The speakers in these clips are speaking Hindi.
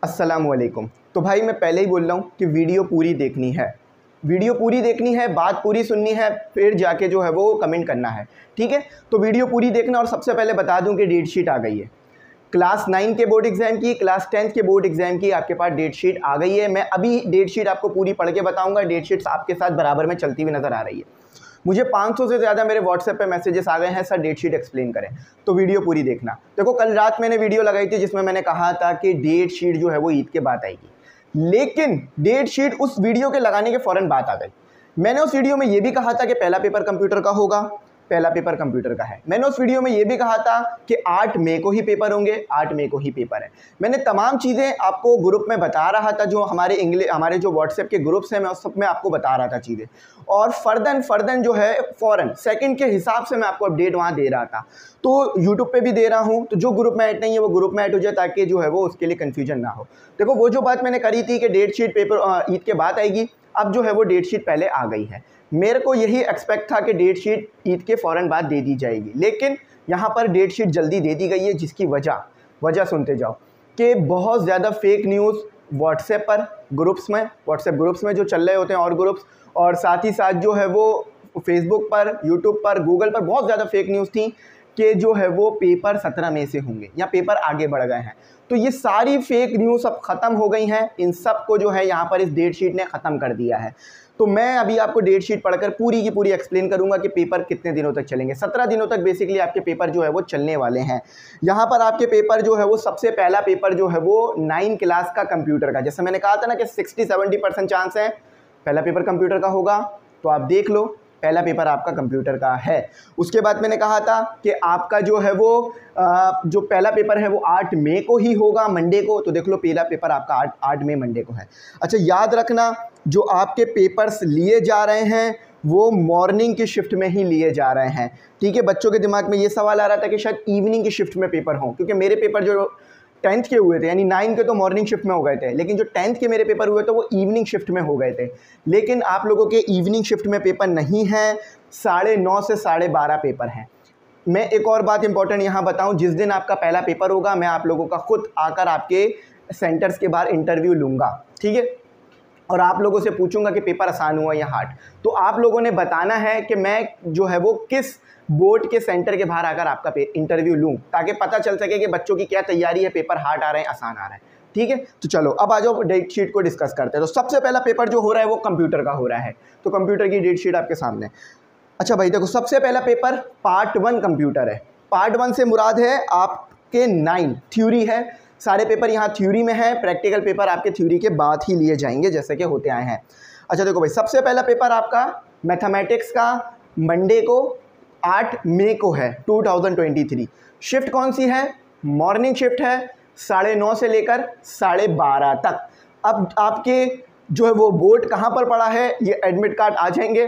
अस्सलामुअलैकुम। तो भाई मैं पहले ही बोल रहा हूँ कि वीडियो पूरी देखनी है, वीडियो पूरी देखनी है, बात पूरी सुननी है, फिर जाके जो है वो कमेंट करना है, ठीक है। तो वीडियो पूरी देखना। और सबसे पहले बता दूं कि डेट शीट आ गई है क्लास 9 के बोर्ड एग्जाम की, क्लास 10th के बोर्ड एग्जाम की आपके पास डेट शीट आ गई है। मैं अभी डेट शीट आपको पूरी पढ़ के बताऊंगा। डेट शीट्स आपके साथ बराबर में चलती हुई नजर आ रही है। मुझे 500 से ज़्यादा मेरे व्हाट्सएप पे मैसेजेस आ गए हैं, सर डेट शीट एक्सप्लेन करें। तो वीडियो पूरी देखना। देखो कल रात मैंने वीडियो लगाई थी जिसमें मैंने कहा था कि डेट शीट जो है वो ईद के बाद आएगी, लेकिन डेट शीट उस वीडियो के लगाने के फ़ौरन बाद आ गई। मैंने उस वीडियो में ये भी कहा था कि पहला पेपर कंप्यूटर का होगा, पहला पेपर कंप्यूटर का है। मैंने उस वीडियो में ये भी कहा था कि 8 मई को ही पेपर होंगे, 8 मई को ही पेपर है। मैंने तमाम चीज़ें आपको ग्रुप में बता रहा था, जो हमारे जो व्हाट्सएप के ग्रुप्स हैं, मैं उस सब में आपको बता रहा था चीज़ें। और फर्दन जो है फ़ौरन सेकंड के हिसाब से मैं आपको अपडेट वहाँ दे रहा था। तो यूट्यूब पे भी दे रहा हूँ, तो जो ग्रुप में ऐड नहीं है वो ग्रुप में ऐड हो जाए, ताकि जो है वो उसके लिए कन्फ्यूजन ना हो। देखो वो जो बात मैंने करी थी कि डेट शीट पेपर ईद के बाद आएगी, अब जो है वो डेट शीट पहले आ गई है। मेरे को यही एक्सपेक्ट था कि डेट शीट ईद के फ़ौरन बाद दे दी जाएगी, लेकिन यहाँ पर डेट शीट जल्दी दे दी गई है, जिसकी वजह सुनते जाओ कि बहुत ज़्यादा फेक न्यूज़ व्हाट्सएप ग्रुप्स में जो चल रहे होते हैं, और ग्रुप्स, और साथ ही साथ जो है वो फेसबुक पर, यूट्यूब पर, गूगल पर बहुत ज़्यादा फेक न्यूज़ थी कि जो है वो पेपर 17 मई से होंगे या पेपर आगे बढ़ गए हैं। तो ये सारी फेक न्यूज़ अब ख़त्म हो गई हैं। इन सब को जो है यहाँ पर इस डेट शीट ने ख़त्म कर दिया है। तो मैं अभी आपको डेट शीट पढ़कर पूरी की पूरी एक्सप्लेन करूंगा कि पेपर कितने दिनों तक चलेंगे। 17 दिनों तक बेसिकली आपके पेपर जो है वो चलने वाले हैं। यहाँ पर आपके पेपर जो है वो सबसे पहला पेपर जो है वो 9 क्लास का कंप्यूटर का, जैसे मैंने कहा था ना कि 60-70% चांस है पहला पेपर कंप्यूटर का होगा। तो आप देख लो, पहला पेपर आपका कंप्यूटर का है। उसके बाद मैंने कहा था कि आपका जो है वो जो पहला पेपर है वो 8 मई को ही होगा, मंडे को। तो देख लो पहला पेपर आपका 8 मई मंडे को है। अच्छा याद रखना, जो आपके पेपर्स लिए जा रहे हैं वो मॉर्निंग की शिफ्ट में ही लिए जा रहे हैं, ठीक है। बच्चों के दिमाग में ये सवाल आ रहा था कि शायद इवनिंग की शिफ्ट में पेपर हों, क्योंकि मेरे पेपर जो 10th के हुए थे, यानी 9 के तो मॉर्निंग शिफ्ट में हो गए थे, लेकिन जो 10th के मेरे पेपर हुए थे वो इवनिंग शिफ्ट में हो गए थे। लेकिन आप लोगों के इवनिंग शिफ्ट में पेपर नहीं है, 9:30 से 12:30 पेपर हैं। मैं एक और बात इंपॉर्टेंट यहाँ बताऊँ, जिस दिन आपका पहला पेपर होगा मैं आप लोगों का खुद आकर आपके सेंटर्स के बाहर इंटरव्यू लूँगा, ठीक है। और आप लोगों से पूछूंगा कि पेपर आसान हुआ या हार्ड। तो आप लोगों ने बताना है कि मैं जो है वो किस बोर्ड के सेंटर के बाहर आकर आपका इंटरव्यू लूँ, ताकि पता चल सके कि बच्चों की क्या तैयारी है, पेपर हार्ड आ रहे हैं, आसान आ रहे हैं, ठीक है। तो चलो अब आ जाओ डेट शीट को डिस्कस करते हैं। तो सबसे पहला पेपर जो हो रहा है वो कंप्यूटर का हो रहा है। तो कंप्यूटर की डेट शीट आपके सामने। अच्छा भाई देखो, सबसे पहला पेपर पार्ट 1 कंप्यूटर है। पार्ट 1 से मुराद है आपके 9 थ्योरी है। सारे पेपर यहाँ थ्योरी में है, प्रैक्टिकल पेपर आपके थ्योरी के बाद ही लिए जाएंगे जैसे कि होते आए हैं। अच्छा देखो भाई, सबसे पहला पेपर आपका मैथमेटिक्स का मंडे को 8 मई को है 2023। शिफ्ट कौन सी है? मॉर्निंग शिफ्ट है, 9:30 से लेकर 12:30 तक। अब आपके जो है वो बोर्ड कहाँ पर पड़ा है, ये एडमिट कार्ड आ जाएंगे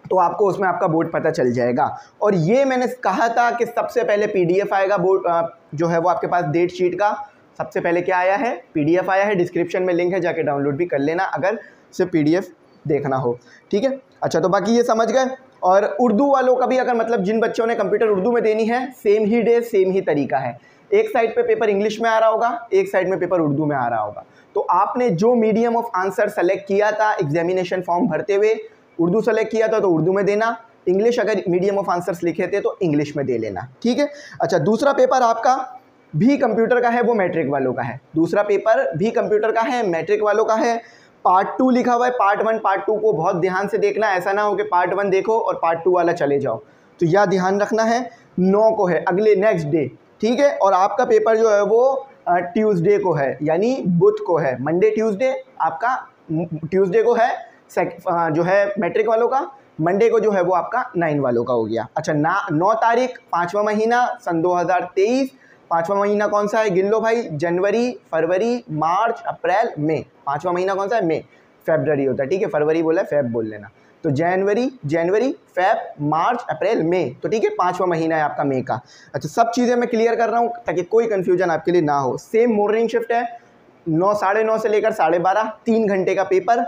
तो आपको उसमें आपका बोर्ड पता चल जाएगा। और ये मैंने कहा था कि सबसे पहले पीडीएफ आएगा बोर्ड जो है वो आपके पास डेट शीट का। सबसे पहले क्या आया है? पीडीएफ आया है। डिस्क्रिप्शन में लिंक है, जाके डाउनलोड भी कर लेना अगर सिर्फ पीडीएफ देखना हो, ठीक है। अच्छा तो बाकी ये समझ गए। और उर्दू वालों का भी, अगर मतलब जिन बच्चों ने कंप्यूटर उर्दू में देनी है, सेम ही डे सेम ही तरीका है। एक साइड पे पेपर इंग्लिश में आ रहा होगा, एक साइड में पेपर उर्दू में आ रहा होगा। तो आपने जो मीडियम ऑफ आंसर सेलेक्ट किया था एग्जामिनेशन फॉर्म भरते हुए, उर्दू सेलेक्ट किया था तो उर्दू में देना, इंग्लिश अगर मीडियम ऑफ आंसर्स लिखे थे तो इंग्लिश में दे लेना, ठीक है। अच्छा दूसरा पेपर आपका भी कंप्यूटर का है, वो मैट्रिक वालों का है। दूसरा पेपर भी कंप्यूटर का है, मैट्रिक वालों का है। पार्ट 2 लिखा हुआ है। पार्ट 1 पार्ट 2 को बहुत ध्यान से देखना, ऐसा ना हो कि पार्ट 1 देखो और पार्ट 2 वाला चले जाओ। तो यह ध्यान रखना है। 9 को है, अगले नेक्स्ट डे, ठीक है। और आपका पेपर जो है वो ट्यूसडे को है, यानी बुध को है। मंडे ट्यूसडे आपका, ट्यूसडे को है जो है मैट्रिक वालों का, मंडे को जो है वो आपका 9 वालों का हो गया। अच्छा 9 तारीख 5वां महीना सन 2023। 5वां महीना कौन सा है? गिन लो भाई, जनवरी, फरवरी, मार्च, अप्रैल, मई। 5वां महीना कौन सा है? मई। फेब्रवरी होता है, ठीक है, फरवरी बोला, फेब बोल लेना। तो जनवरी, फेब, मार्च, अप्रैल, मई। तो ठीक है, 5वां महीना है आपका मई का। अच्छा सब चीज़ें मैं क्लियर कर रहा हूँ ताकि कोई कन्फ्यूजन आपके लिए ना हो। सेम मॉर्निंग शिफ्ट है, 9:30 से लेकर 12:30, 3 घंटे का पेपर।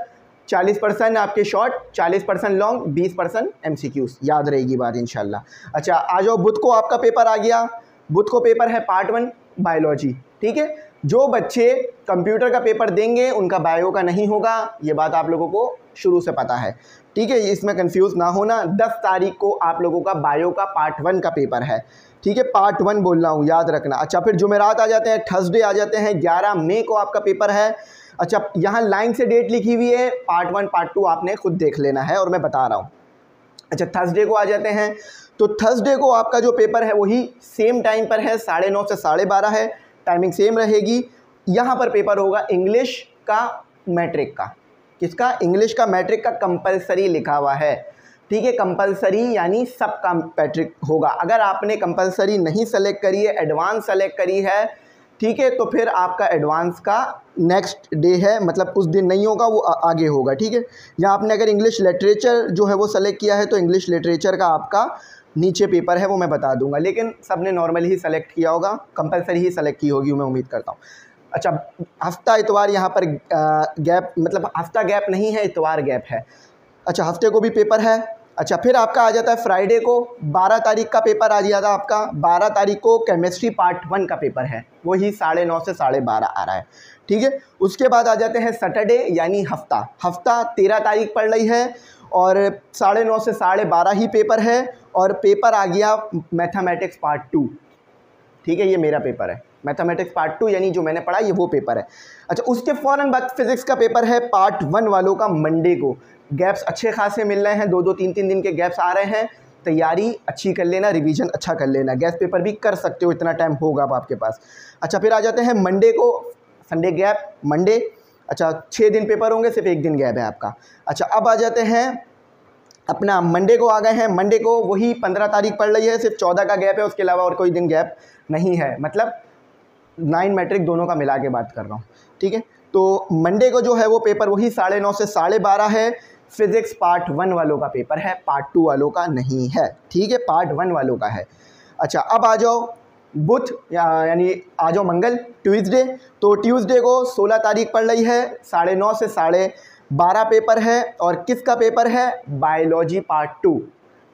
40% आपके शॉर्ट, 40% लॉन्ग, 20% MCQs। याद रहेगी बात इंशाल्लाह। अच्छा आ जाओ, बुध को आपका पेपर आ गया। बुध को पेपर है पार्ट 1 बायोलॉजी, ठीक है। जो बच्चे कंप्यूटर का पेपर देंगे उनका बायो का नहीं होगा, ये बात आप लोगों को शुरू से पता है, ठीक है, इसमें कंफ्यूज ना होना। 10 तारीख को आप लोगों का बायो का पार्ट 1 का पेपर है, ठीक है, पार्ट 1 बोल रहा हूँ, याद रखना। अच्छा, फिर जुमेरात आ जाते हैं, थर्सडे आ जाते हैं, 11 मई को आपका पेपर है। अच्छा, यहाँ लाइन से डेट लिखी हुई है, पार्ट 1 पार्ट 2 आपने खुद देख लेना है और मैं बता रहा हूँ। अच्छा, थर्सडे को आ जाते हैं, तो थर्सडे को आपका जो पेपर है वही सेम टाइम पर है, 9:30 से 12:30 है, टाइमिंग सेम रहेगी। यहाँ पर पेपर होगा इंग्लिश का मैट्रिक का, किसका? इंग्लिश का मैट्रिक का कंपलसरी लिखा हुआ है, ठीक है, कंपलसरी यानी सबका मैट्रिक होगा। अगर आपने कंपलसरी नहीं सेलेक्ट करी है, एडवांस सेलेक्ट करी है, ठीक है, तो फिर आपका एडवांस का नेक्स्ट डे है, मतलब उस दिन नहीं होगा, वो आगे होगा, ठीक है। या आपने अगर इंग्लिश लिटरेचर जो है वो सेलेक्ट किया है तो इंग्लिश लिटरेचर का आपका नीचे पेपर है, वो मैं बता दूंगा, लेकिन सबने नॉर्मली ही सेलेक्ट किया होगा, कंपलसरी ही सेलेक्ट की होगी, मैं उम्मीद करता हूँ। अच्छा, हफ्ता इतवार यहाँ पर गैप, मतलब हफ्ता गैप नहीं है, इतवार गैप है। अच्छा, हफ्ते को भी पेपर है। अच्छा, फिर आपका आ जाता है फ्राइडे को, 12 तारीख का पेपर आ जाता है आपका। 12 तारीख को केमिस्ट्री पार्ट 1 का पेपर है, वही 9:30 से 12:30 आ रहा है, ठीक है। उसके बाद आ जाते हैं सैटरडे यानी हफ्ता 13 तारीख पड़ रही है और 9:30 से 12:30 ही पेपर है, और पेपर आ गया मैथमेटिक्स पार्ट 2, ठीक है, ये मेरा पेपर है मैथमेटिक्स पार्ट 2, यानी जो मैंने पढ़ा ये वो पेपर है। अच्छा, उसके फ़ौरन बाद फिज़िक्स का पेपर है पार्ट 1 वालों का, मंडे को। गैप्स अच्छे खासे मिल रहे हैं, 2-2 3-3 दिन के गैप्स आ रहे हैं, तैयारी अच्छी कर लेना, रिवीजन अच्छा कर लेना, गैस पेपर भी कर सकते हो, इतना टाइम होगा अब आपके पास। अच्छा, फिर आ जाते हैं मंडे को, संडे गैप, मंडे। अच्छा, 6 दिन पेपर होंगे, सिर्फ 1 दिन गैप है आपका। अच्छा, अब आ जाते हैं अपना मंडे को आ गए हैं। मंडे को वही 15 तारीख पड़ रही है, सिर्फ 14 का गैप है, उसके अलावा और कोई दिन गैप नहीं है, मतलब 9 मैट्रिक दोनों का मिला के बात कर रहा हूँ, ठीक है। तो मंडे को जो है वो पेपर वही 9:30 से 12:30 है, फिज़िक्स पार्ट 1 वालों का पेपर है, पार्ट 2 वालों का नहीं है, ठीक है, पार्ट 1 वालों का है। अच्छा, अब आ जाओ बुध यानी आ जाओ मंगल, ट्यूसडे। तो ट्यूसडे को 16 तारीख पड़ रही है, 9:30 से 12:30 पेपर है, और किसका पेपर है? Biology part 2।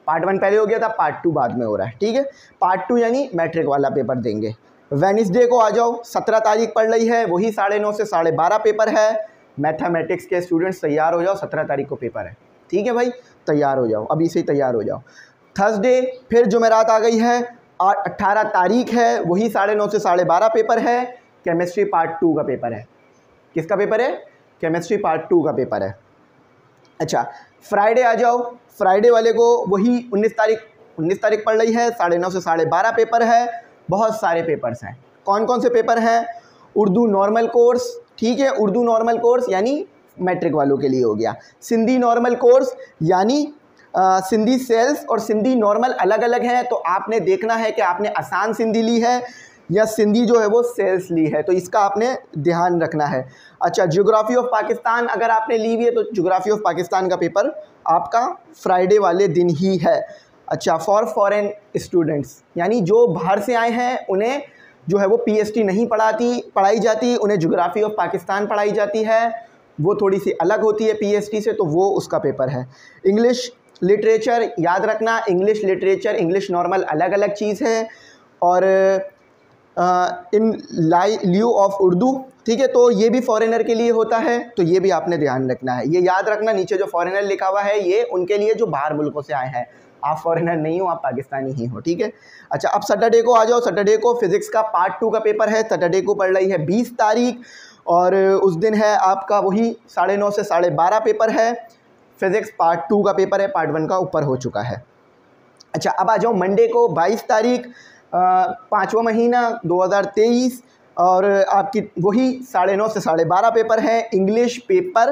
पार्ट 1 पहले हो गया था, पार्ट 2 बाद में हो रहा है, ठीक है। पार्ट 2 यानी मैट्रिक वाला पेपर देंगे। वेडनेसडे को आ जाओ, 17 तारीख पड़ रही है, वही 9:30 से 12:30 पेपर है। मैथमेटिक्स के स्टूडेंट्स तैयार हो जाओ, 17 तारीख को पेपर है, ठीक है भाई, तैयार हो जाओ, अभी से ही तैयार हो जाओ। थर्सडे फिर जुमेरात आ गई है, 18 तारीख है, वही 9:30 से 12:30 पेपर है, केमिस्ट्री पार्ट 2 का पेपर है। किसका पेपर है? केमिस्ट्री पार्ट 2 का पेपर है। अच्छा, फ्राइडे आ जाओ, फ्राइडे वाले को वही 19 तारीख पड़ रही है, 9:30 से 12:30 पेपर है। बहुत सारे पेपर्स हैं, कौन कौन से पेपर हैं? उर्दू नॉर्मल कोर्स, ठीक है, उर्दू नॉर्मल कोर्स यानी मैट्रिक वालों के लिए हो गया। सिंधी नॉर्मल कोर्स यानी सिंधी सेल्स और सिंधी नॉर्मल अलग अलग हैं, तो आपने देखना है कि आपने आसान सिंधी ली है या सिंधी जो है वो सेल्स ली है, तो इसका आपने ध्यान रखना है। अच्छा, ज्योग्राफी ऑफ पाकिस्तान अगर आपने ली हुई है तो ज्योग्राफी ऑफ पाकिस्तान का पेपर आपका फ्राइडे वाले दिन ही है। अच्छा, फॉर फॉरेन स्टूडेंट्स यानी जो बाहर से आए हैं उन्हें जो है वो पीएचडी नहीं पढ़ाई जाती, उन्हें ज्योग्राफी ऑफ पाकिस्तान पढ़ाई जाती है, वो थोड़ी सी अलग होती है पीएचडी से, तो वो उसका पेपर है। इंग्लिश लिटरेचर याद रखना, इंग्लिश लिटरेचर इंग्लिश नॉर्मल अलग अलग चीज़ है, और इन लिeu ऑफ उर्दू, ठीक है, तो ये भी फॉरेनर के लिए होता है, तो ये भी आपने ध्यान रखना है। ये याद रखना, नीचे जो फॉरेनर लिखा हुआ है ये उनके लिए जो बाहर मुल्कों से आए हैं, आप फॉरेनर नहीं हो, आप पाकिस्तानी ही हो, ठीक है। अच्छा, अब सैटरडे को आ जाओ, सैटरडे को फिज़िक्स का पार्ट 2 का पेपर है, सैटरडे को पड़ रही है 20 तारीख, और उस दिन है आपका वही 9:30 से 12:30 पेपर है। फिज़िक्स पार्ट 2 का पेपर है, पार्ट 1 का ऊपर हो चुका है। अच्छा, अब आ जाओ मंडे को 22 तारीख, 5वां महीना 2023, और आपकी वही 9:30 से 12:30 पेपर है। इंग्लिश पेपर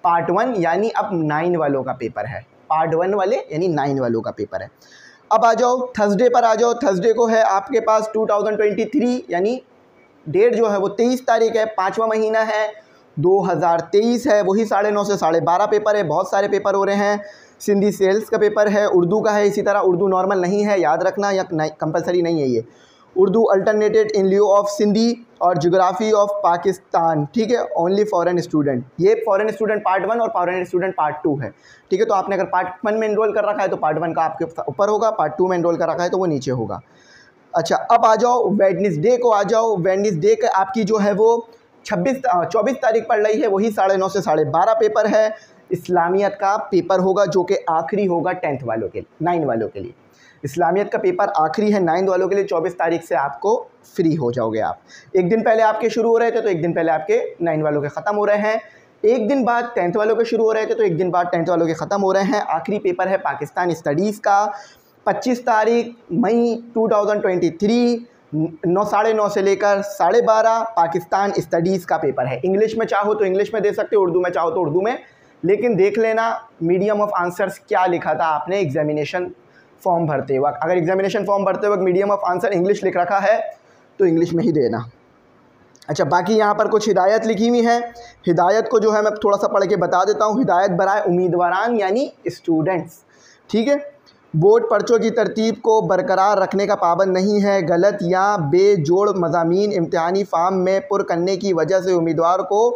पार्ट 1 यानी अब 9 वालों का पेपर है, पार्ट 1 वाले यानी 9 वालों का पेपर है। अब आ जाओ थर्सडे पर आ जाओ, थर्सडे को है आपके पास 2023 यानी डेट जो है वो 23 तारीख है, 5वां महीना है 2023 है, वही 9:30 से 12:30 पेपर है। बहुत सारे पेपर हो रहे हैं, सिंधी सेल्स का पेपर है, उर्दू का है, इसी तरह उर्दू नॉर्मल नहीं है, याद रखना, या कंपलसरी नहीं है ये। उर्दू अल्टरनेटेड इन लिeu ऑफ सिंधी और ज्योग्राफी ऑफ पाकिस्तान, ठीक है, ओनली फॉरेन स्टूडेंट। ये फॉरेन स्टूडेंट पार्ट 1 और फॉरेन स्टूडेंट पार्ट 2 है, ठीक है। तो आपने अगर पार्ट 1 में एनरोल कर रखा है तो पार्ट 1 का आपके ऊपर होगा, पार्ट 2 में एनरोल कर रखा है तो वो नीचे होगा। अच्छा, अब आ जाओ वेडनेसडे को, आ जाओ वेडनेसडे का आपकी जो है वो 24 तारीख पड़ रही है, वही 9:30 से 12:30 पेपर है। इस्लामियत का पेपर होगा जो कि आखिरी होगा 10th वालों के लिए, 9 वालों के लिए। इस्लामियत का पेपर आखिरी है 9 वालों के लिए। 24 तारीख से आपको फ्री हो जाओगे आप। एक दिन पहले आपके शुरू हो रहे थे तो एक दिन पहले आपके 9 वालों के ख़त्म हो रहे हैं। एक दिन बाद 10th वालों के शुरू हो रहे थे तो एक दिन बाद 10th वालों के ख़त्म हो रहे हैं। आखिरी पेपर है पाकिस्तान स्टडीज़ का 25 तारीख मई 2023 9:30 से लेकर 12:30 पाकिस्तान स्टडीज़ का पेपर है। इंग्लिश में चाहो तो इंग्लिश में दे सकते हो, उर्दू में चाहो तो उर्दू में, लेकिन देख लेना मीडियम ऑफ आंसर्स क्या लिखा था आपने एग्जामिनेशन फॉर्म भरते वक्त। अगर एग्जामिनेशन फॉर्म भरते वक्त मीडियम ऑफ आंसर इंग्लिश लिख रखा है तो इंग्लिश में ही देना। अच्छा, बाकी यहाँ पर कुछ हिदायत लिखी हुई है। हिदायत को जो है मैं थोड़ा सा पढ़ के बता देता हूँ। हिदायत बराए उम्मीदवारान यानी स्टूडेंट्स, ठीक है। बोर्ड पर्चों की तरतीब को बरकरार रखने का पाबंद नहीं है। गलत या बेजोड़ मज़ामीन इम्तिहानी फार्म में पुर करने की वजह से उम्मीदवार को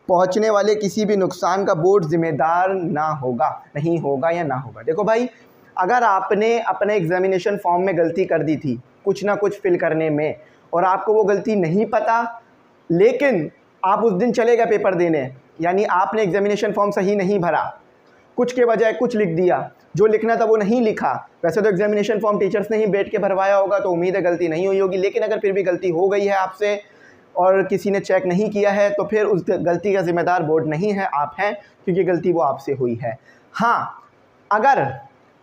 पहुँचने वाले किसी भी नुकसान का बोर्ड ज़िम्मेदार ना होगा, नहीं होगा या ना होगा। देखो भाई, अगर आपने अपने एग्जामिनेशन फॉर्म में गलती कर दी थी कुछ ना कुछ फिल करने में और आपको वो गलती नहीं पता, लेकिन आप उस दिन चले गए पेपर देने, यानी आपने एग्जामिनेशन फॉर्म सही नहीं भरा, कुछ के बजाय कुछ लिख दिया, जो लिखना था वो नहीं लिखा। वैसे तो एग्जामिनेशन फॉर्म टीचर्स ने ही बैठ के भरवाया होगा तो उम्मीद है गलती नहीं हुई होगी, लेकिन अगर फिर भी गलती हो गई है आपसे और किसी ने चेक नहीं किया है तो फिर उस गलती का ज़िम्मेदार बोर्ड नहीं है, आप हैं, क्योंकि गलती वो आपसे हुई है। हाँ, अगर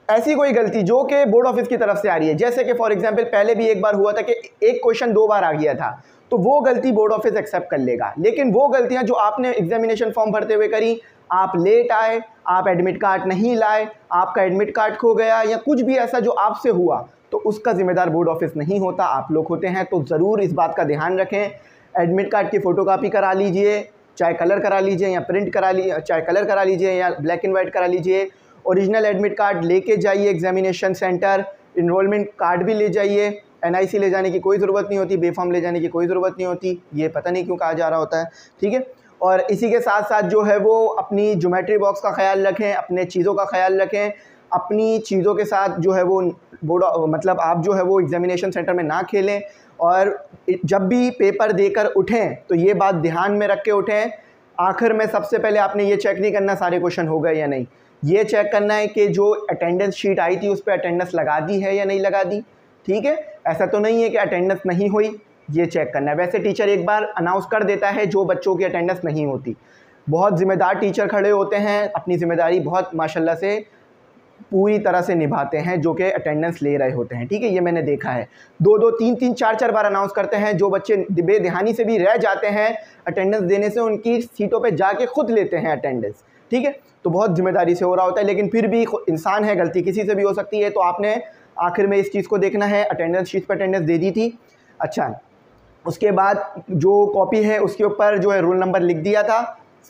ऐसी कोई गलती जो कि बोर्ड ऑफिस की तरफ से आ रही है, जैसे कि फॉर एग्जांपल पहले भी एक बार हुआ था कि एक क्वेश्चन 2 बार आ गया था, तो वो गलती बोर्ड ऑफिस एक्सेप्ट कर लेगा। लेकिन वो गलतियां जो आपने एग्जामिनेशन फॉर्म भरते हुए करी, आप लेट आए, आप एडमिट कार्ड नहीं लाए, आपका एडमिट कार्ड खो गया या कुछ भी ऐसा जो आपसे हुआ, तो उसका ज़िम्मेदार बोर्ड ऑफिस नहीं होता, आप लोग होते हैं। तो ज़रूर इस बात का ध्यान रखें। एडमिट कार्ड की फ़ोटोकॉपी करा लीजिए, चाहे कलर करा लीजिए या प्रिंट करा लीजिए, चाहे कलर करा लीजिए या ब्लैक एंड वाइट करा लीजिए। ओरिजिनल एडमिट कार्ड लेके जाइए एग्जामिनेशन सेंटर। इनरोलमेंट कार्ड भी ले जाइए। NIC ले जाने की कोई ज़रूरत नहीं होती, बेफॉर्म ले जाने की कोई ज़रूरत नहीं होती, ये पता नहीं क्यों कहा जा रहा होता है, ठीक है। और इसी के साथ साथ जो है वो अपनी ज्योमेट्री बॉक्स का ख्याल रखें, अपने चीज़ों का ख्याल रखें। अपनी चीज़ों के साथ जो है वो बोर्ड मतलब आप जो है वो एग्जामिनेशन सेंटर में ना खेलें, और जब भी पेपर देकर उठें तो ये बात ध्यान में रख के उठें। आखिर में सबसे पहले आपने ये चेक नहीं करना सारे क्वेश्चन हो गए या नहीं, ये चेक करना है कि जो अटेंडेंस शीट आई थी उस पर अटेंडेंस लगा दी है या नहीं लगा दी, ठीक है। ऐसा तो नहीं है कि अटेंडेंस नहीं हुई, ये चेक करना है। वैसे टीचर एक बार अनाउंस कर देता है जो बच्चों की अटेंडेंस नहीं होती। बहुत ज़िम्मेदार टीचर खड़े होते हैं, अपनी ज़िम्मेदारी बहुत माशाल्लाह से पूरी तरह से निभाते हैं, जो कि अटेंडेंस ले रहे होते हैं, ठीक है। ये मैंने देखा है, 2-2, 3-3, 4-4 बार अनाउंस करते हैं। जो बच्चे बेध्यानी से भी रह जाते हैं अटेंडेंस देने से, उनकी सीटों पे जाके खुद लेते हैं अटेंडेंस, ठीक है। तो बहुत ज़िम्मेदारी से हो रहा होता है, लेकिन फिर भी इंसान है, गलती किसी से भी हो सकती है। तो आपने आखिर में इस चीज़ को देखना है। अटेंडेंस शीट पर अटेंडेंस दे दी थी, अच्छा, उसके बाद जो कॉपी है उसके ऊपर जो है रोल नंबर लिख दिया था,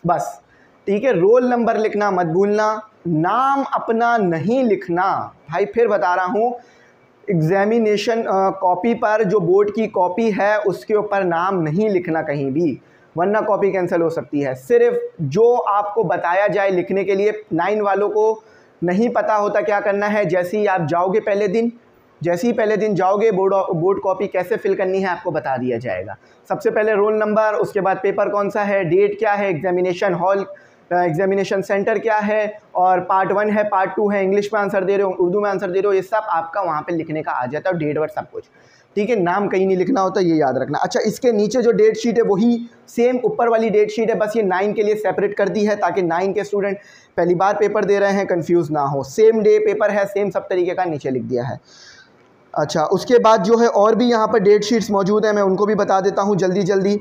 बस, ठीक है। रोल नंबर लिखना मत भूलना, नाम अपना नहीं लिखना। भाई फिर बता रहा हूँ, एग्जामिनेशन कॉपी पर जो बोर्ड की कॉपी है उसके ऊपर नाम नहीं लिखना कहीं भी, वरना कॉपी कैंसिल हो सकती है। सिर्फ जो आपको बताया जाए लिखने के लिए। 9 वालों को नहीं पता होता क्या करना है, जैसे ही आप जाओगे पहले दिन, जैसे ही पहले दिन जाओगे बोर्ड कॉपी कैसे फिल करनी है आपको बता दिया जाएगा। सबसे पहले रोल नंबर, उसके बाद पेपर कौन सा है, डेट क्या है, एग्जामिनेशन हॉल, एग्जामिनेशन सेंटर क्या है, और पार्ट 1 है, पार्ट 2 है, इंग्लिश में आंसर दे रहे हो, उर्दू में आंसर दे रहे हो, ये सब आपका वहाँ पे लिखने का आ जाता है, डेट वर्ड सब कुछ, ठीक है। नाम कहीं नहीं लिखना होता, ये याद रखना। अच्छा, इसके नीचे जो डेट शीट है वही सेम ऊपर वाली डेट शीट है, बस ये 9 के लिए सेपरेट कर दी है ताकि 9 के स्टूडेंट पहली बार पेपर दे रहे हैं कंफ्यूज ना हो। सेम डे पेपर है, सेम सब तरीके का नीचे लिख दिया है। अच्छा, उसके बाद जो है और भी यहाँ पर डेट शीट्स मौजूद हैं, मैं उनको भी बता देता हूँ जल्दी जल्दी,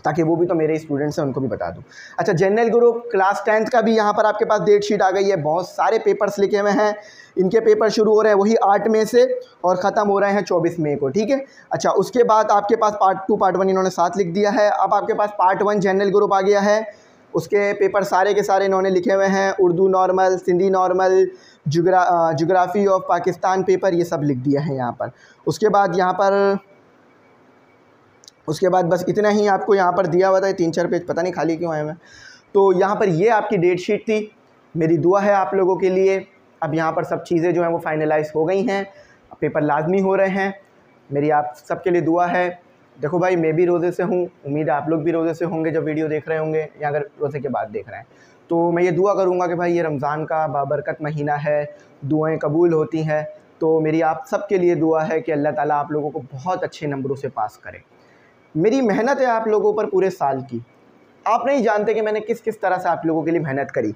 ताकि वो भी तो मेरे स्टूडेंट्स हैं, उनको भी बता दूँ। अच्छा, जनरल ग्रुप क्लास 10th का भी यहाँ पर आपके पास डेट शीट आ गई है। बहुत सारे पेपर्स लिखे हुए हैं, इनके पेपर शुरू हो रहे हैं वही 8 मई से और ख़त्म हो रहे हैं 24 मई को, ठीक है। अच्छा, उसके बाद आपके पास पार्ट 2 पार्ट 1 इन्होंने साथ लिख दिया है। अब आपके पास पार्ट 1 जनरल ग्रुप आ गया है, उसके पेपर सारे के सारे इन्होंने लिखे हुए हैं। Urdu normal, Sindhi normal, geography of Pakistan paper, ये सब लिख दिया है यहाँ पर। उसके बाद यहाँ पर उसके बाद बस इतना ही आपको यहाँ पर दिया हुआ था, 3-4 पेज पता नहीं खाली क्यों आए हैं। तो यहाँ पर ये आपकी डेट शीट थी। मेरी दुआ है आप लोगों के लिए। अब यहाँ पर सब चीज़ें जो हैं वो फाइनलाइज हो गई हैं, पेपर लाजमी हो रहे हैं। मेरी आप सबके लिए दुआ है। देखो भाई, मैं भी रोज़े से हूँ, उम्मीद है आप लोग भी रोज़े से होंगे जब वीडियो देख रहे होंगे, या अगर रोज़े के बाद देख रहे हैं। तो मैं ये दुआ करूँगा कि भाई ये रमज़ान का बाबरकत महीना है, दुआएं कबूल होती हैं। तो मेरी आप सबके लिए दुआ है कि अल्लाह ताला आप लोगों को बहुत अच्छे नंबरों से पास करे। मेरी मेहनत है आप लोगों पर पूरे साल की। आप नहीं जानते कि मैंने किस किस तरह से आप लोगों के लिए मेहनत करी।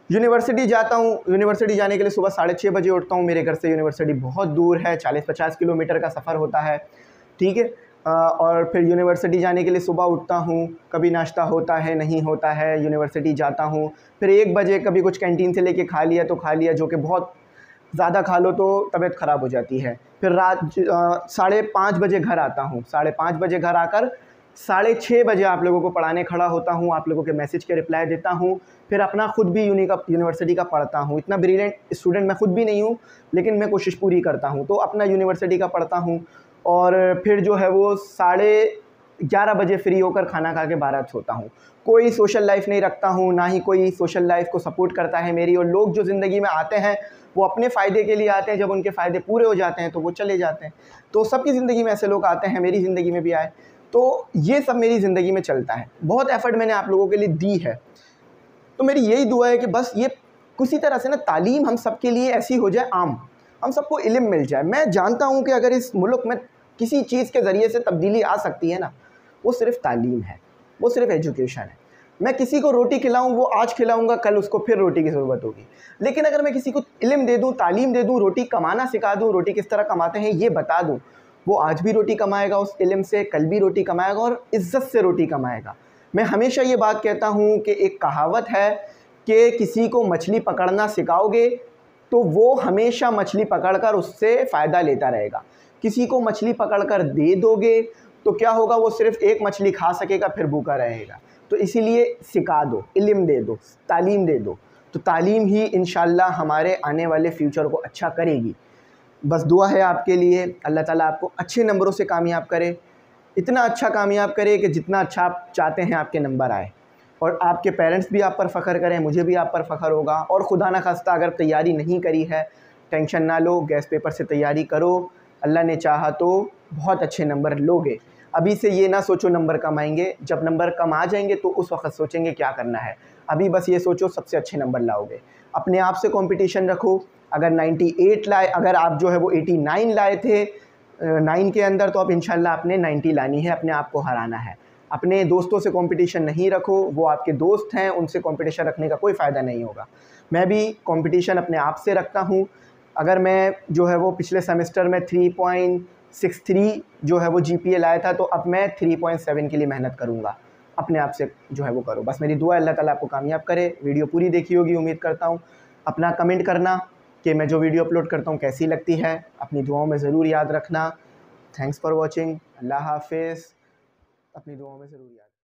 यूनिवर्सिटी जाता हूँ, यूनिवर्सिटी जाने के लिए सुबह 6:30 बजे उठता हूँ। मेरे घर से यूनिवर्सिटी बहुत दूर है, 40-50 किलोमीटर का सफ़र होता है, ठीक है। और फिर यूनिवर्सिटी जाने के लिए सुबह उठता हूँ, कभी नाश्ता होता है, नहीं होता है, यूनिवर्सिटी जाता हूँ। फिर 1 बजे कभी कुछ कैंटीन से लेके खा लिया तो खा लिया, जो कि बहुत ज़्यादा खा लो तो तबीयत ख़राब हो जाती है। फिर रात 5:30 बजे घर आता हूँ। 5:30 बजे घर आकर 6:30 बजे आप लोगों को पढ़ाने खड़ा होता हूँ, आप लोगों के मैसेज के रिप्लाई देता हूँ। फिर अपना खुद भी यूनिवर्सिटी का पढ़ता हूँ। इतना ब्रिलियंट स्टूडेंट मैं खुद भी नहीं हूँ, लेकिन मैं कोशिश पूरी करता हूँ। तो अपना यूनिवर्सिटी का पढ़ता हूँ और फिर जो है वो 11:30 बजे फ्री होकर खाना खा के 12 सोता हूँ। कोई सोशल लाइफ़ नहीं रखता हूँ, ना ही कोई सोशल लाइफ़ को सपोर्ट करता है मेरी। और लोग जो ज़िंदगी में आते हैं वो अपने फ़ायदे के लिए आते हैं, जब उनके फ़ायदे पूरे हो जाते हैं तो वो चले जाते हैं। तो सबकी ज़िंदगी में ऐसे लोग आते हैं, मेरी ज़िंदगी में भी आए। तो ये सब मेरी ज़िंदगी में चलता है। बहुत एफ़र्ट मैंने आप लोगों के लिए दी है। तो मेरी यही दुआ है कि बस ये किसी तरह से ना तालीम हम सबके लिए ऐसी हो जाए आम, हम सबको इल्म मिल जाए। मैं जानता हूँ कि अगर इस मुल्क में किसी चीज़ के ज़रिए से तब्दीली आ सकती है ना, वो सिर्फ़ तालीम है, वो सिर्फ़ एजुकेशन है। मैं किसी को रोटी खिलाऊँ, वो आज खिलाऊँगा, कल उसको फिर रोटी की ज़रूरत होगी। लेकिन अगर मैं किसी को इल्म दे दूँ, तालीम दे दूँ, रोटी कमाना सिखा दूँ, रोटी किस तरह कमाते हैं ये बता दूँ, वो आज भी रोटी कमाएगा उस इल्म से, कल भी रोटी कमाएगा और इज़्ज़त से रोटी कमाएगा। मैं हमेशा ये बात कहता हूँ कि एक कहावत है कि किसी को मछली पकड़ना सिखाओगे तो वो हमेशा मछली पकड़कर उससे फ़ायदा लेता रहेगा। किसी को मछली पकड़कर दे दोगे तो क्या होगा, वो सिर्फ़ एक मछली खा सकेगा, फिर भूखा रहेगा। तो इसीलिए सिखा दो, इल्म दे दो, तालीम दे दो। तो तालीम ही इंशाअल्लाह हमारे आने वाले फ्यूचर को अच्छा करेगी। बस दुआ है आपके लिए, अल्लाह ताला आपको अच्छे नंबरों से कामयाब करे, इतना अच्छा कामयाब करे कि जितना अच्छा आप चाहते हैं आपके नंबर आए, और आपके पेरेंट्स भी आप पर फ़ख्र करें, मुझे भी आप पर फ़ख्र होगा। और खुदा न खास्ता अगर तैयारी नहीं करी है, टेंशन ना लो, गैस पेपर से तैयारी करो, अल्लाह ने चाहा तो बहुत अच्छे नंबर लोगे। अभी से ये ना सोचो नंबर कम आएंगे, जब नंबर कम आ जाएंगे तो उस वक्त सोचेंगे क्या करना है। अभी बस ये सोचो सबसे अच्छे नंबर लाओगे। अपने आप से कंपटीशन रखो। अगर 98 लाए, अगर आप जो है वो 89 लाए थे 9 के अंदर, तो अब इंशाल्लाह आपने 90 लानी है, अपने आप को हराना है। अपने दोस्तों से कंपटीशन नहीं रखो, वो आपके दोस्त हैं, उनसे कंपटीशन रखने का कोई फ़ायदा नहीं होगा। मैं भी कंपटीशन अपने आप से रखता हूँ। अगर मैं जो है वो पिछले सेमेस्टर में 3.63 जो है वो जीपीए लाया था, तो अब मैं 3.7 के लिए मेहनत करूँगा। अपने आप से जो है वो करो। बस मेरी दुआ है अल्लाह ताला आपको कामयाब करे। वीडियो पूरी देखी होगी उम्मीद करता हूँ। अपना कमेंट करना कि मैं जो वीडियो अपलोड करता हूँ कैसी लगती है, अपनी दुआओं में ज़रूर याद रखना। Thanks for watching. अल्लाह हाफ़िज़। अपनी दुआओं में ज़रूर याद